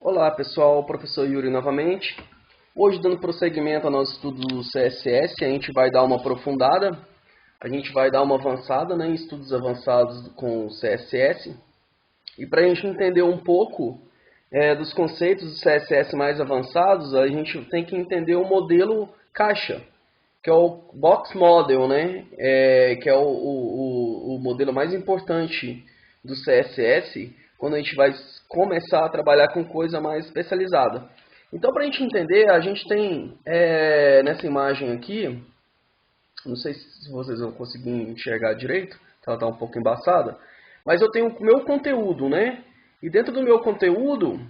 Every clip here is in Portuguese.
Olá pessoal, professor Yuri novamente. Hoje, dando prosseguimento ao nosso estudo do CSS, a gente vai dar uma aprofundada, a gente vai dar uma avançada, em estudos avançados com o CSS. E para a gente entender um pouco dos conceitos do CSS mais avançados, a gente tem que entender o modelo caixa, que é o Box Model, que é o modelo mais importante do CSS, quando a gente vai começar a trabalhar com coisa mais especializada. Então, para a gente entender, a gente tem nessa imagem aqui, não sei se vocês vão conseguir enxergar direito, ela está um pouco embaçada, mas eu tenho o meu conteúdo, E dentro do meu conteúdo,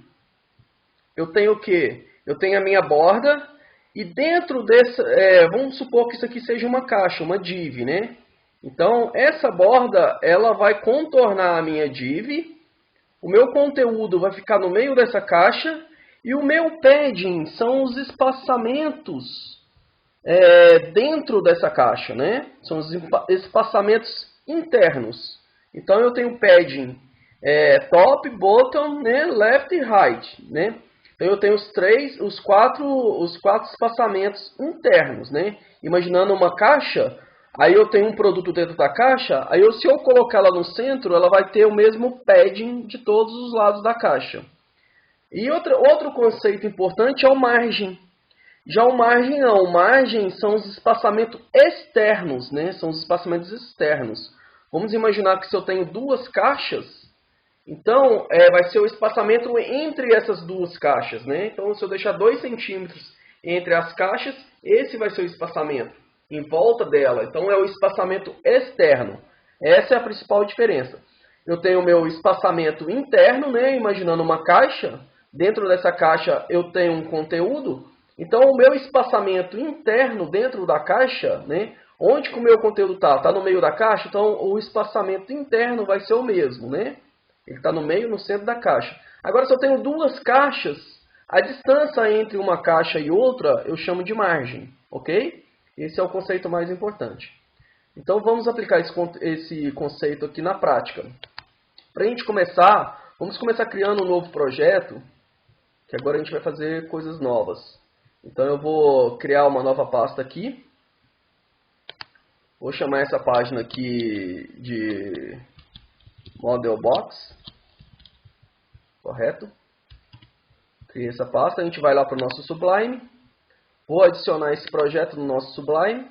eu tenho o quê? Eu tenho a minha borda, e dentro dessa, vamos supor que isso aqui seja uma caixa, uma div, Então, essa borda, ela vai contornar a minha div. O meu conteúdo vai ficar no meio dessa caixa e o meu padding são os espaçamentos dentro dessa caixa, São os espaçamentos internos. Então eu tenho padding top, bottom, left e right, Então eu tenho os quatro espaçamentos internos, Imaginando uma caixa. Aí eu tenho um produto dentro da caixa, se eu colocar ela no centro, ela vai ter o mesmo padding de todos os lados da caixa. E outro conceito importante é o margem. Já o margem não, o margem são os espaçamentos externos, São os espaçamentos externos. Vamos imaginar que se eu tenho duas caixas, então vai ser o espaçamento entre essas duas caixas, Então se eu deixar 2 centímetros entre as caixas, esse vai ser o espaçamento em volta dela. Então é o espaçamento externo. Essa é a principal diferença. Eu tenho o meu espaçamento interno, Imaginando uma caixa. Dentro dessa caixa eu tenho um conteúdo. Então o meu espaçamento interno dentro da caixa, Onde que o meu conteúdo está? Está no meio da caixa? Então o espaçamento interno vai ser o mesmo, Ele está no meio, no centro da caixa. Agora, se eu tenho duas caixas, a distância entre uma caixa e outra eu chamo de margem, ok? Esse é o conceito mais importante. Então, vamos aplicar esse conceito aqui na prática. Para a gente começar, vamos começar criando um novo projeto, que agora a gente vai fazer coisas novas. Então, eu vou criar uma nova pasta aqui. Vou chamar essa página aqui de Model Box. Correto? Criei essa pasta, a gente vai lá para o nosso Sublime. Vou adicionar esse projeto no nosso Sublime,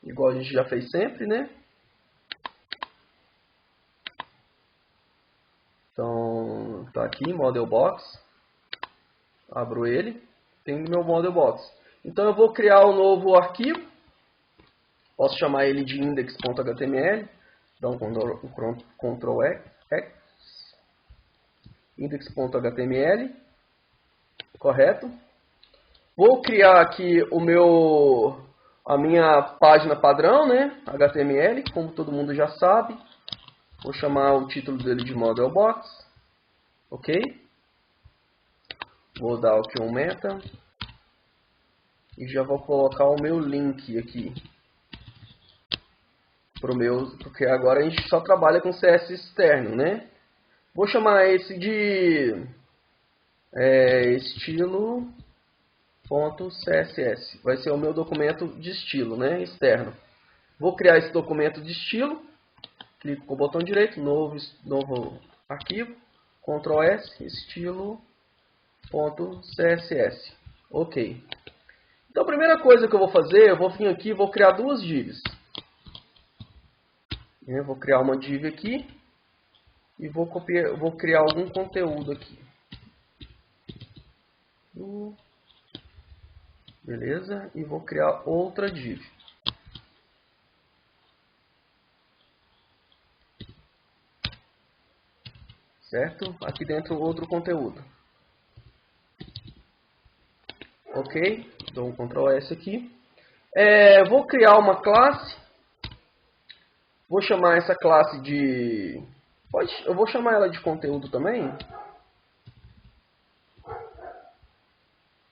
igual a gente já fez sempre, Então, tá aqui, Model Box. Abro ele, tem o meu Model Box. Então, eu vou criar um novo arquivo. Posso chamar ele de index.html. Dá um Ctrl X. Index.html. Correto? Vou criar aqui a minha página padrão, HTML, como todo mundo já sabe. Vou chamar o título dele de Model Box. Ok? Vou dar aqui um meta. E já vou colocar o meu link aqui. Porque agora a gente só trabalha com CSS externo, Vou chamar esse de estilo.css. Vai ser o meu documento de estilo, externo. Vou criar esse documento de estilo. Clico com o botão direito, novo arquivo, Ctrl S, estilo.css. Ok. Então a primeira coisa que eu vou fazer, eu vou vir aqui e vou criar duas divs. Eu vou criar uma div aqui e vou criar algum conteúdo aqui. Beleza? E vou criar outra div. Certo? Aqui dentro outro conteúdo. Ok? Dou um Ctrl S aqui. Vou criar uma classe. Vou chamar essa classe de... Eu vou chamar ela de conteúdo também.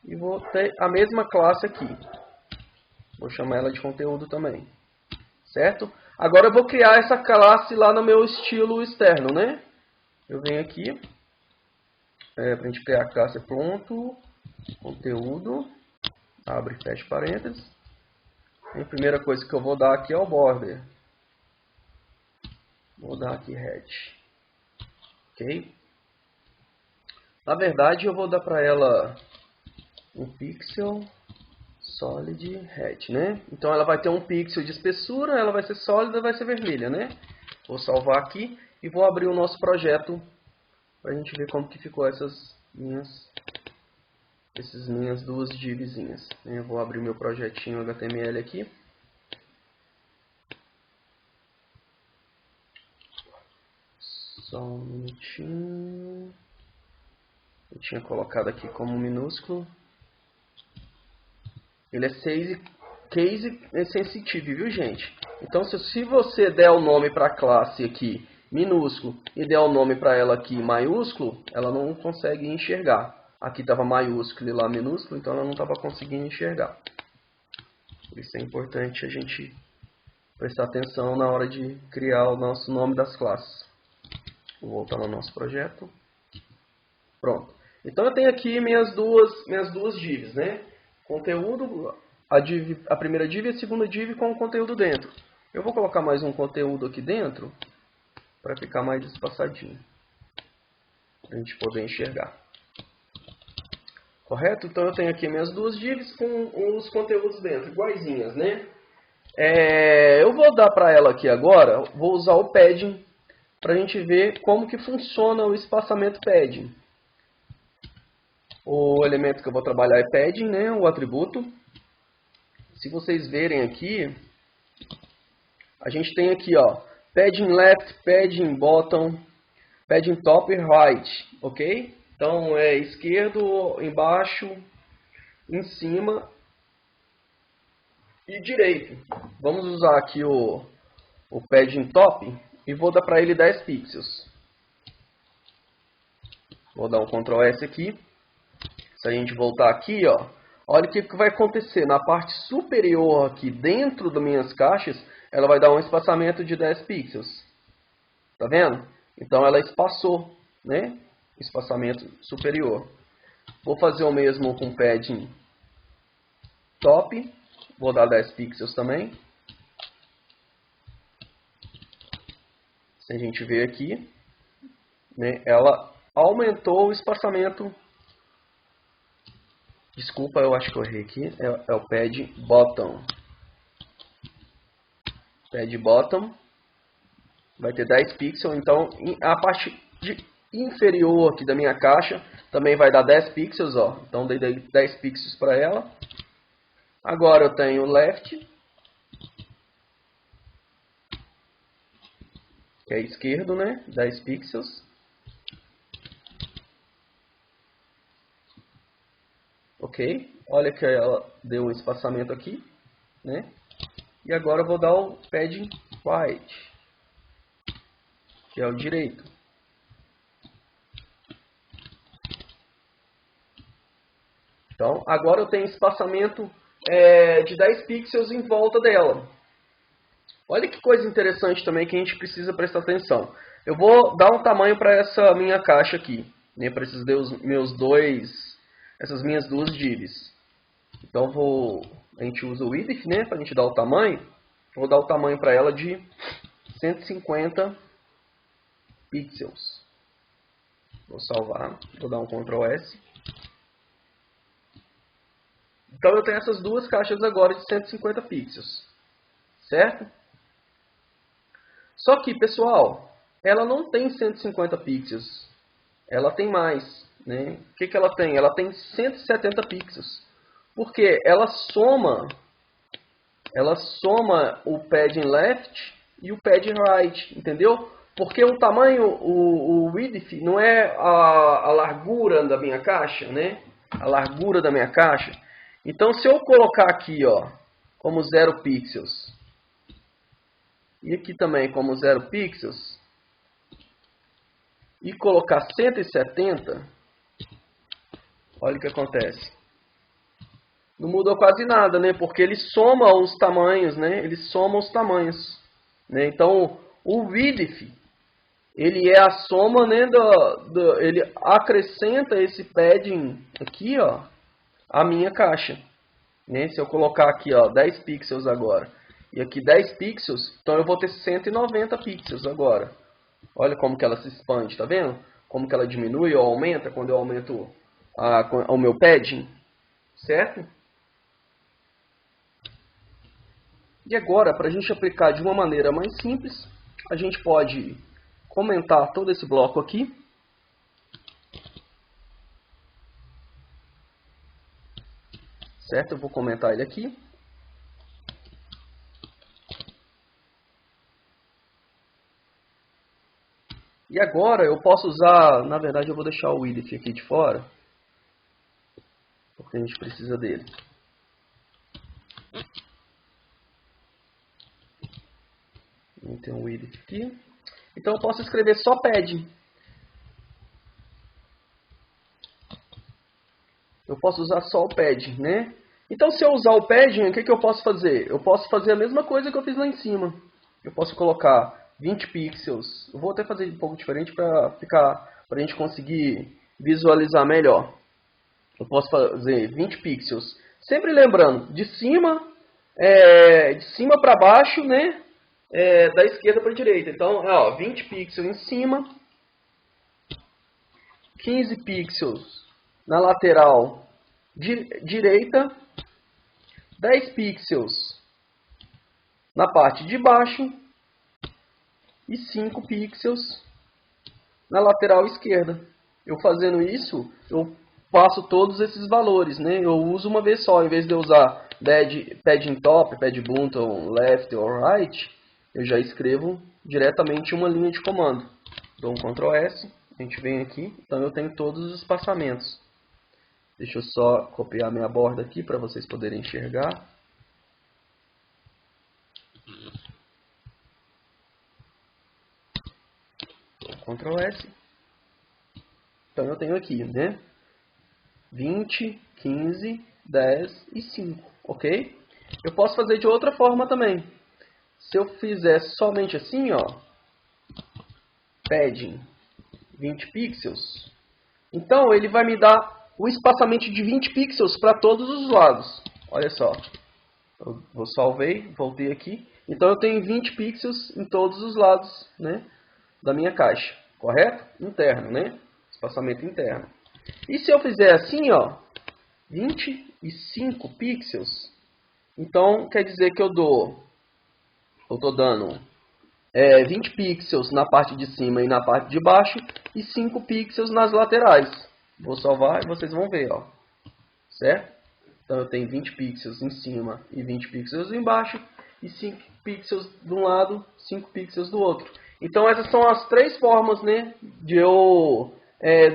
E vou ter a mesma classe aqui. Vou chamar ela de conteúdo também. Certo? Agora eu vou criar essa classe lá no meu estilo externo, Eu venho aqui. para a gente criar a classe pronto, conteúdo, abre e fecha parênteses. A primeira coisa que eu vou dar aqui é o border. Vou dar aqui head. Ok? Na verdade, eu vou dar para ela um pixel solid head, né? Então ela vai ter um pixel de espessura, ela vai ser sólida, vai ser vermelha, né? Vou salvar aqui e vou abrir o nosso projeto para a gente ver como que ficou essas minhas duas divzinhas. Eu vou abrir meu projetinho HTML aqui. Só um minutinho. Eu tinha colocado aqui como minúsculo. Ele é case sensitive, viu, gente? Então, se você der o nome para a classe aqui minúsculo e der o nome para ela aqui maiúsculo, ela não consegue enxergar. Aqui estava maiúsculo e lá minúsculo, então ela não estava conseguindo enxergar. Por isso é importante a gente prestar atenção na hora de criar o nosso nome das classes. Vou voltar no nosso projeto. Pronto. Então eu tenho aqui minhas duas divs, né? Conteúdo, a primeira div e a segunda div com o conteúdo dentro. Eu vou colocar mais um conteúdo aqui dentro para ficar mais espaçadinho, para a gente poder enxergar. Correto? Então eu tenho aqui minhas duas divs com os conteúdos dentro, iguaizinhas, né? Eu vou dar para ela aqui agora, vou usar o padding para a gente ver como que funciona o espaçamento padding. O elemento que eu vou trabalhar é padding, né? O atributo. Se vocês verem aqui, a gente tem aqui, ó, padding left, padding bottom, padding top e right, ok? Então é esquerdo, embaixo, em cima e direito. Vamos usar aqui o padding top e vou dar para ele 10 pixels. Vou dar um Ctrl S aqui. Se a gente voltar aqui, ó, olha o que vai acontecer. Na parte superior aqui, dentro das minhas caixas, ela vai dar um espaçamento de 10 pixels. Tá vendo? Então ela espaçou, né? Espaçamento superior. Vou fazer o mesmo com padding top. Vou dar 10 pixels também. Se a gente ver aqui, né, ela aumentou o espaçamento. Desculpa, eu acho que eu errei aqui. É o pad bottom. Pad bottom vai ter 10 pixels. Então, a parte inferior aqui da minha caixa também vai dar 10 pixels. Ó. Então, dei 10 pixels para ela. Agora eu tenho left, que é esquerdo, né? 10 pixels. Ok? Olha que ela deu um espaçamento aqui, né? E agora eu vou dar o padding right, que é o direito. Então, agora eu tenho espaçamento de 10 pixels em volta dela. Olha que coisa interessante também que a gente precisa prestar atenção. Eu vou dar um tamanho para essa minha caixa aqui, né? Para esses essas minhas duas divs. Então a gente usa o width, né, para a gente dar o tamanho. Vou dar o tamanho para ela de 150 pixels. Vou salvar, vou dar um Ctrl S. Então eu tenho essas duas caixas agora de 150 pixels, certo? Só que, pessoal, ela não tem 150 pixels, ela tem mais, né? O que ela tem? Ela tem 170 pixels, porque ela soma o padding left e o padding right, entendeu? Porque o tamanho, o width, não é a largura da minha caixa, né? A largura da minha caixa. Então, se eu colocar aqui, ó, como 0 pixels, e aqui também como 0 pixels, e colocar 170, olha o que acontece. Não mudou quase nada, né? Porque ele soma os tamanhos, né? Ele soma os tamanhos, né? Então, o width, ele é a soma, né, ele acrescenta esse padding aqui, ó, à minha caixa. Né? Se eu colocar aqui, ó, 10 pixels agora, e aqui 10 pixels, então eu vou ter 190 pixels agora. Olha como que ela se expande, tá vendo? Como que ela diminui ou aumenta quando eu aumento o meu padding, certo? E agora, para a gente aplicar de uma maneira mais simples, a gente pode comentar todo esse bloco aqui. Certo? Eu vou comentar ele aqui. E agora eu posso usar, na verdade eu vou deixar o width aqui de fora, porque a gente precisa dele. Tem um width aqui. Então eu posso escrever só padding. Eu posso usar só o padding, né? Então se eu usar o padding, o que eu posso fazer? Eu posso fazer a mesma coisa que eu fiz lá em cima. Eu posso colocar 20 pixels. Eu vou até fazer um pouco diferente para a gente conseguir visualizar melhor. Eu posso fazer 20 pixels. Sempre lembrando, de cima para baixo, né? Da esquerda para a direita. Então, ó, 20 pixels em cima, 15 pixels na lateral direita, 10 pixels na parte de baixo e 5 pixels na lateral esquerda. Eu fazendo isso, eu passo todos esses valores, né? Eu uso uma vez só, em vez de eu usar padding top, padding bottom, left ou right, eu já escrevo diretamente uma linha de comando. Dou um Ctrl S, a gente vem aqui, então eu tenho todos os espaçamentos. Deixa eu só copiar minha borda aqui para vocês poderem enxergar. Ctrl S. Então eu tenho aqui, né? 20, 15, 10 e 5, ok? Eu posso fazer de outra forma também. Se eu fizer somente assim, ó, padding 20 pixels, então ele vai me dar o espaçamento de 20 pixels para todos os lados. Olha só, eu salvei, voltei aqui. Então eu tenho 20 pixels em todos os lados, né, da minha caixa, correto? Interno, né? Espaçamento interno. E se eu fizer assim, ó, 25 pixels, então quer dizer que eu estou dando 20 pixels na parte de cima e na parte de baixo e 5 pixels nas laterais. Vou salvar e vocês vão ver, ó. Certo? Então eu tenho 20 pixels em cima e 20 pixels embaixo e 5 pixels de um lado, 5 pixels do outro. Então essas são as três formas, né, de eu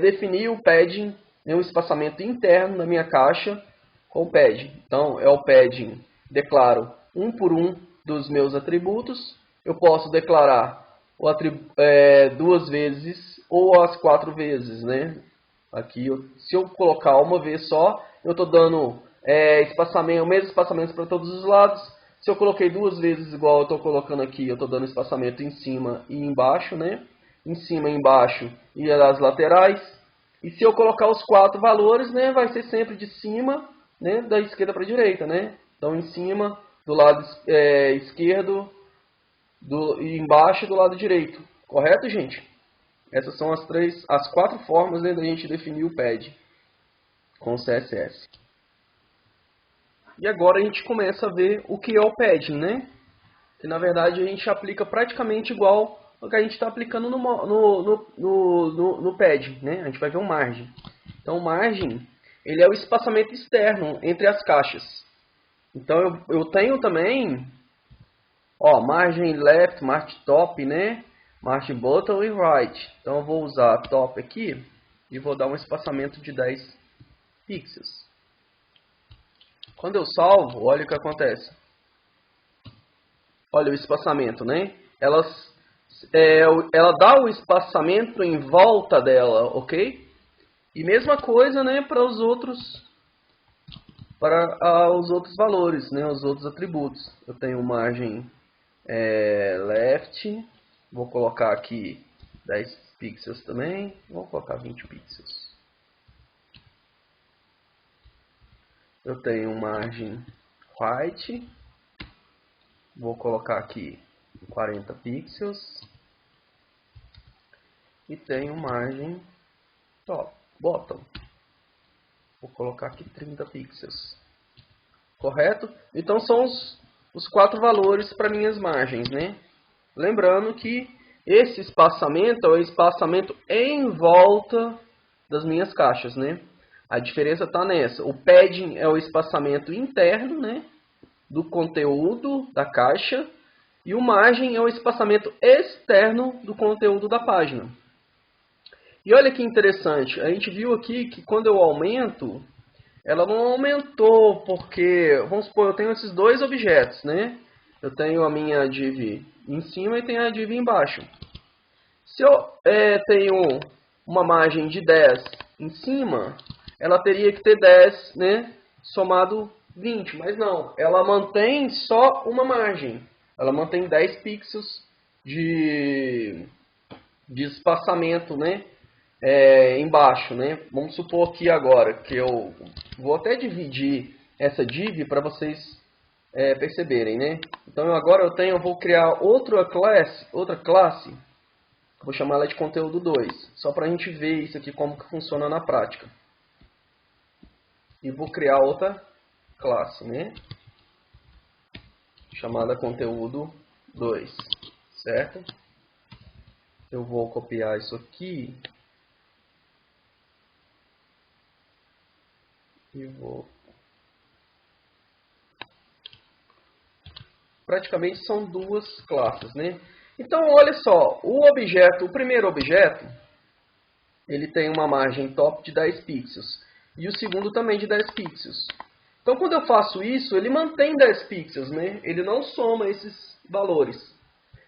definir o padding, né, o espaçamento interno da minha caixa com o padding. Então é o padding, declaro um por um dos meus atributos. Eu posso declarar duas vezes ou as 4 vezes, né? Aqui, se eu colocar uma vez só, eu estou dando o mesmo espaçamento para todos os lados. Se eu coloquei 2 vezes igual eu estou colocando aqui, eu estou dando espaçamento em cima e embaixo, né? Em cima e embaixo e as laterais. E se eu colocar os 4 valores, né, vai ser sempre de cima, né, da esquerda para a direita, né? Então, em cima, do lado esquerdo, e embaixo do lado direito. Correto, gente? Essas são as 4 formas, né, da gente definir o pad com o CSS. E agora a gente começa a ver o que é o padding, né? Que na verdade a gente aplica praticamente igual ao que a gente está aplicando no padding, né? A gente vai ver um margem. Então o margem, ele é o espaçamento externo entre as caixas. Então eu tenho também, ó, margem left, margem top, né? Margem bottom e right. Então eu vou usar top aqui e vou dar um espaçamento de 10 pixels. Quando eu salvo, olha o que acontece. Olha o espaçamento, né? Ela dá o espaçamento em volta dela, ok? E mesma coisa, né, para os outros valores, né, os outros atributos. Eu tenho margem left, vou colocar aqui 10 pixels também. Vou colocar 20 pixels. Eu tenho margem white. Vou colocar aqui 40 pixels. E tenho margem bottom. Vou colocar aqui 30 pixels. Correto? Então são os 4 valores para minhas margens, né? Lembrando que esse espaçamento é o espaçamento em volta das minhas caixas, né? A diferença está nessa. O padding é o espaçamento interno, né, do conteúdo da caixa. E o margem é o espaçamento externo do conteúdo da página. E olha que interessante. A gente viu aqui que quando eu aumento, ela não aumentou porque, vamos supor, eu tenho esses dois objetos, né? Eu tenho a minha div em cima e tenho a div embaixo. Se eu tenho uma margem de 10 em cima, ela teria que ter 10, né, somado 20. Mas não, ela mantém só uma margem. Ela mantém 10 pixels de espaçamento, né, embaixo, né? Vamos supor aqui agora que eu vou até dividir essa div para vocês perceberem, né? Então agora eu vou criar outra classe, vou chamar ela de conteúdo 2, só para a gente ver isso aqui como que funciona na prática. E vou criar outra classe, né, chamada conteúdo 2, certo? Eu vou copiar isso aqui e vou... Praticamente são duas classes, né? Então, olha só, o primeiro objeto, ele tem uma margem top de 10 pixels. E o segundo também de 10 pixels. Então, quando eu faço isso, ele mantém 10 pixels, né? Ele não soma esses valores.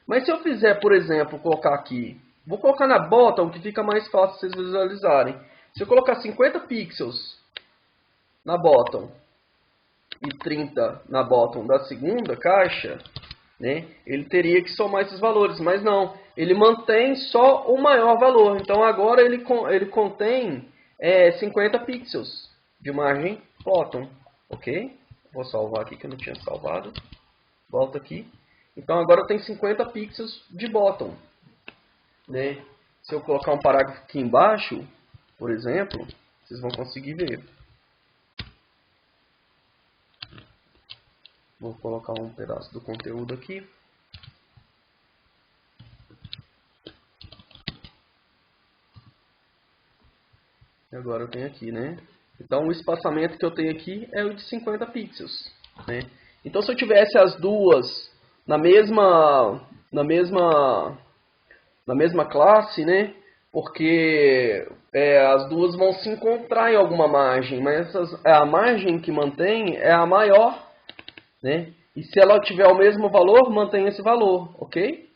Mas se eu fizer, por exemplo, colocar aqui... Vou colocar na bottom, que fica mais fácil vocês visualizarem. Se eu colocar 50 pixels na bottom e 30 na bottom da segunda caixa, né, ele teria que somar esses valores, mas não, ele mantém só o maior valor. Então agora ele contém 50 pixels de margem bottom, ok? Vou salvar aqui que eu não tinha salvado. Volto aqui. Então agora eu tenho 50 pixels de bottom, né? Se eu colocar um parágrafo aqui embaixo, por exemplo, vocês vão conseguir ver. Vou colocar um pedaço do conteúdo aqui. E agora eu tenho aqui, né? Então o espaçamento que eu tenho aqui é o de 50 pixels, né? Então se eu tivesse as duas na mesma classe, né? Porque as duas vão se encontrar em alguma margem, mas a margem que mantém é a maior, né? E se ela tiver o mesmo valor, mantém esse valor, ok?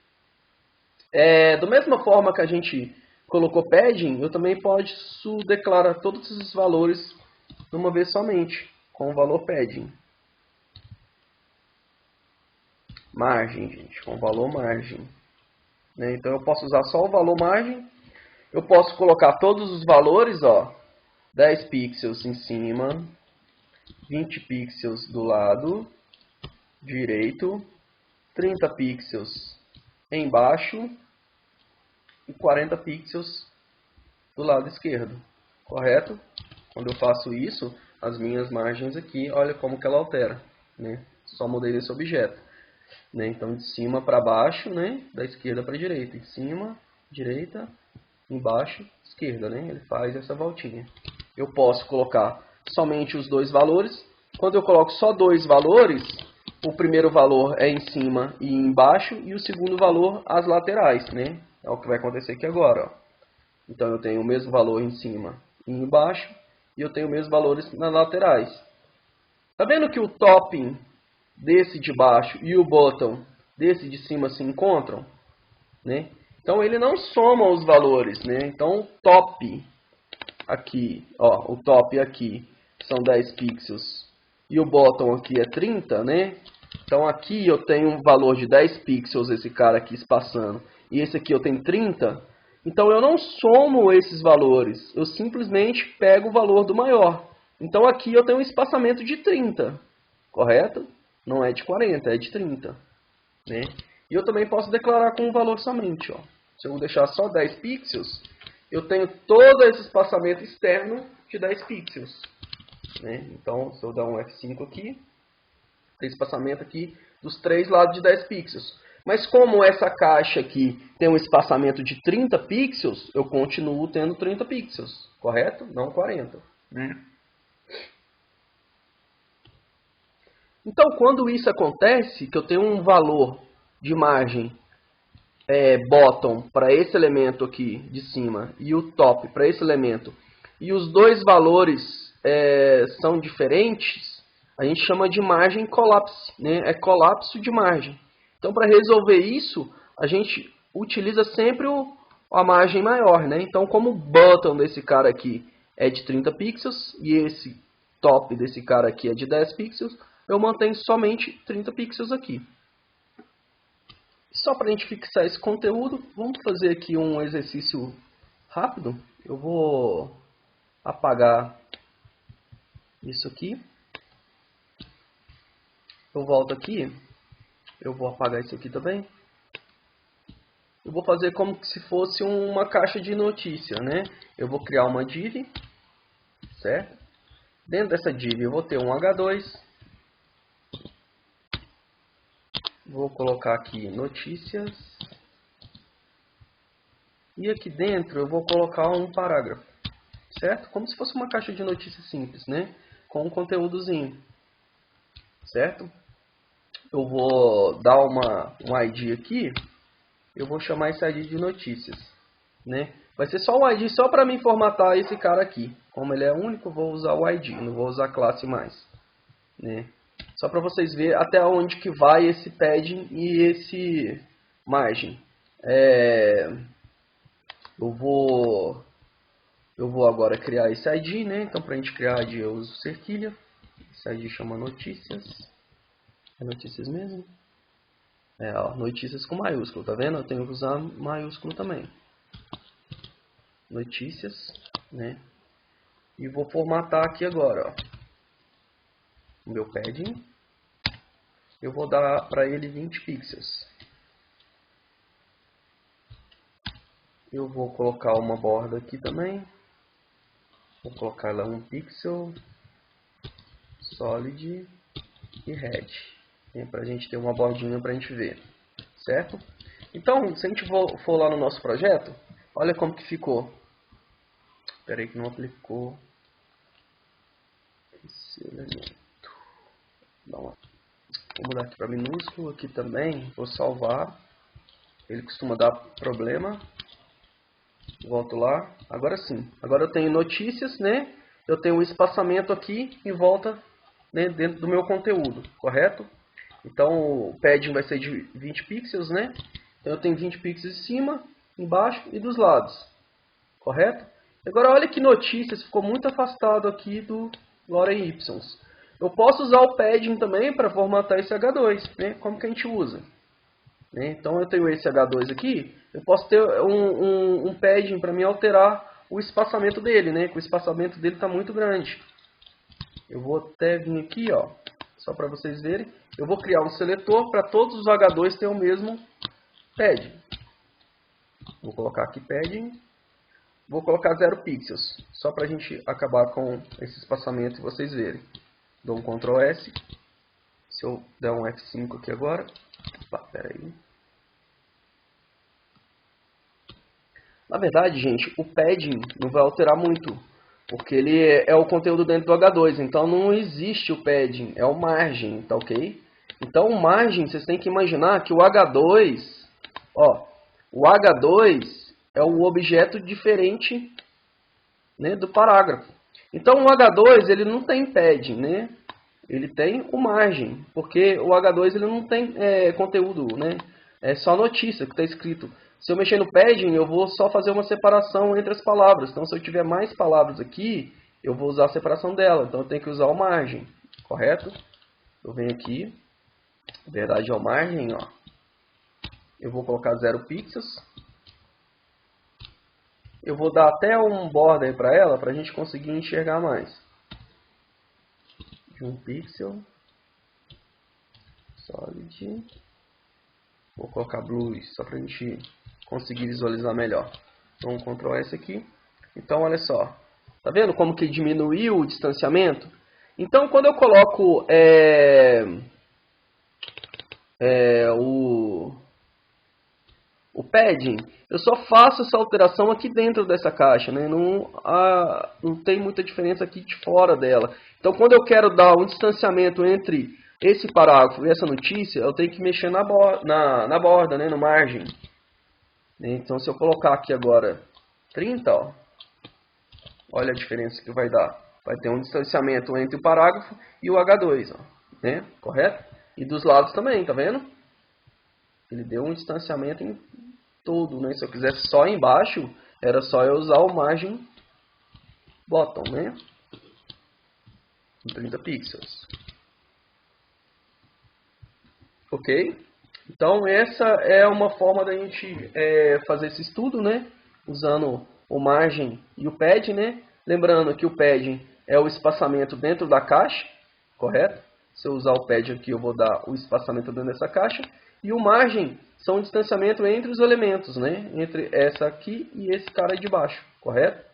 Da mesma forma que a gente colocou padding, eu também posso declarar todos esses valores de uma vez somente, com o valor padding. Margem, gente, com o valor margem. Né? Então eu posso usar só o valor margem. Eu posso colocar todos os valores, ó, 10 pixels em cima, 20 pixels do lado direito, 30 pixels embaixo e 40 pixels do lado esquerdo, correto? Quando eu faço isso, as minhas margens aqui, olha como que ela altera, né? Só mudei esse objeto, né? Então de cima para baixo, né? Da esquerda para a direita, de cima, direita, embaixo, esquerda, né? Ele faz essa voltinha. Eu posso colocar somente os dois valores. Quando eu coloco só dois valores, o primeiro valor é em cima e embaixo e o segundo valor as laterais, né? É o que vai acontecer aqui agora, ó. Então eu tenho o mesmo valor em cima e embaixo e eu tenho os mesmos valores nas laterais. Tá vendo que o topping desse de baixo e o bottom desse de cima se encontram, né? Então ele não soma os valores, né? Então o top aqui, ó, o top aqui são 10 pixels e o bottom aqui é 30, né? Então aqui eu tenho um valor de 10 pixels, esse cara aqui espaçando, e esse aqui eu tenho 30. Então eu não somo esses valores, eu simplesmente pego o valor do maior. Então aqui eu tenho um espaçamento de 30, correto? Não é de 40, é de 30. Né? E eu também posso declarar com um valor somente. Ó. Se eu deixar só 10 pixels, eu tenho todo esse espaçamento externo de 10 pixels. Né? Então, se eu dar um F5 aqui, tem espaçamento aqui dos 3 lados de 10 pixels. Mas como essa caixa aqui tem um espaçamento de 30 pixels, eu continuo tendo 30 pixels, correto? Não 40. Então, quando isso acontece, que eu tenho um valor de margem bottom para esse elemento aqui de cima e o top para esse elemento, e os dois valores são diferentes, a gente chama de margem colapse, né? É colapso de margem. Então, para resolver isso, a gente utiliza sempre a margem maior, né? Então, como o bottom desse cara aqui é de 30 pixels e esse top desse cara aqui é de 10 pixels, eu mantenho somente 30 pixels aqui. Só para a gente fixar esse conteúdo, vamos fazer aqui um exercício rápido. Eu vou apagar isso aqui. Eu volto aqui. Eu vou apagar isso aqui também. Eu vou fazer como se fosse uma caixa de notícia, né? Eu vou criar uma div, certo? Dentro dessa div eu vou ter um H2. Vou colocar aqui notícias. E aqui dentro eu vou colocar um parágrafo, certo? Como se fosse uma caixa de notícias simples, né? Com um conteúdozinho, certo? Eu vou dar um ID aqui. Eu vou chamar esse ID de notícias, né? Vai ser só um ID só para me formatar esse cara aqui. Como ele é único, eu vou usar o ID, não vou usar classe mais, né? Só para vocês verem até onde que vai esse padding e esse margem. Eu vou agora criar esse ID, né? Então, para a gente criar ID, eu uso cerquilha. Esse ID chama notícias. É notícias mesmo? Ó, notícias com maiúsculo, tá vendo? Eu tenho que usar maiúsculo também. Notícias, né? E vou formatar aqui agora, ó. O meu padding. Eu vou dar para ele 20 pixels. Eu vou colocar uma borda aqui também. Vou colocar ela 1 pixel, solid e red. Para a gente ter uma bordinha para a gente ver, certo? Então, se a gente for lá no nosso projeto, olha como que ficou. Espera aí que não aplicou esse elemento. Vou mudar aqui para minúsculo, aqui também, vou salvar. Ele costuma dar problema. Volto lá. Agora sim. Agora eu tenho notícias, né? Eu tenho um espaçamento aqui em volta, né, dentro do meu conteúdo, correto? Então o padding vai ser de 20 pixels, né? Então eu tenho 20 pixels em cima, embaixo e dos lados, correto? Agora olha que notícias, ficou muito afastado aqui do lorem ipsums. Eu posso usar o padding também para formatar esse H2, né? Como que a gente usa? Então eu tenho esse H2 aqui, eu posso ter um padding para me alterar o espaçamento dele, né? Que o espaçamento dele está muito grande. Eu vou até vir aqui, ó, só para vocês verem. Eu vou criar um seletor para todos os H2 ter o mesmo padding. Vou colocar aqui padding. Vou colocar 0 pixels, só para a gente acabar com esse espaçamento e vocês verem. Dou um Ctrl S. Se eu der um F5 aqui agora. Opa, pera aí. Na verdade, gente, o padding não vai alterar muito, porque ele é o conteúdo dentro do H2, então não existe o padding, é o margem, tá ok? Então o margem, vocês têm que imaginar que o H2, ó, o H2 é um objeto diferente, né, do parágrafo. Então o H2 ele não tem padding, né? Ele tem o margem, porque o H2 ele não tem conteúdo, né? É só notícia que está escrito. Se eu mexer no padding, eu vou só fazer uma separação entre as palavras. Então, se eu tiver mais palavras aqui, eu vou usar a separação dela. Então, eu tenho que usar o margem, correto? Eu venho aqui, na verdade é o margem, ó. Eu vou colocar 0 pixels. eu vou dar até um border para ela, para a gente conseguir enxergar mais. De 1 pixel, solid, vou colocar blue só para a gente conseguir visualizar melhor. Então, Ctrl S aqui. Então, olha só, tá vendo como que diminuiu o distanciamento? Então, quando eu coloco o padding, eu só faço essa alteração aqui dentro dessa caixa, né? Não tem muita diferença aqui de fora dela. Então, quando eu quero dar um distanciamento entre esse parágrafo e essa notícia, eu tenho que mexer na borda, né? No margem. Então, se eu colocar aqui agora 30, ó, olha a diferença que vai dar. Vai ter um distanciamento entre o parágrafo e o H2, ó, né? Correto? E dos lados também, tá vendo? Ele deu um distanciamento em todo, né? Se eu quisesse só embaixo, era só eu usar o margin bottom, né? Em 30 pixels. Ok? Então, essa é uma forma da gente fazer esse estudo, né? Usando o margin e o pad, né? Lembrando que o padding é o espaçamento dentro da caixa, correto? Se eu usar o pad aqui, eu vou dar o espaçamento dentro dessa caixa. E o margem são o distanciamento entre os elementos, né? Entre essa aqui e esse cara de baixo, correto?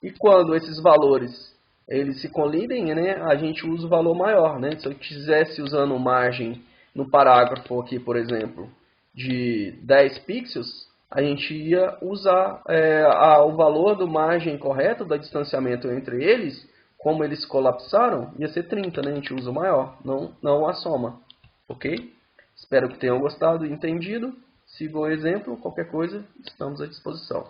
E quando esses valores eles se colidem, né? A gente usa o valor maior, né? Se eu quisesse usando margem no parágrafo aqui, por exemplo, de 10 pixels, a gente ia usar o valor do margem correto, do distanciamento entre eles, como eles colapsaram, ia ser 30, né? A gente usa o maior, não a soma, ok? Espero que tenham gostado e entendido. Siga o exemplo, qualquer coisa, estamos à disposição.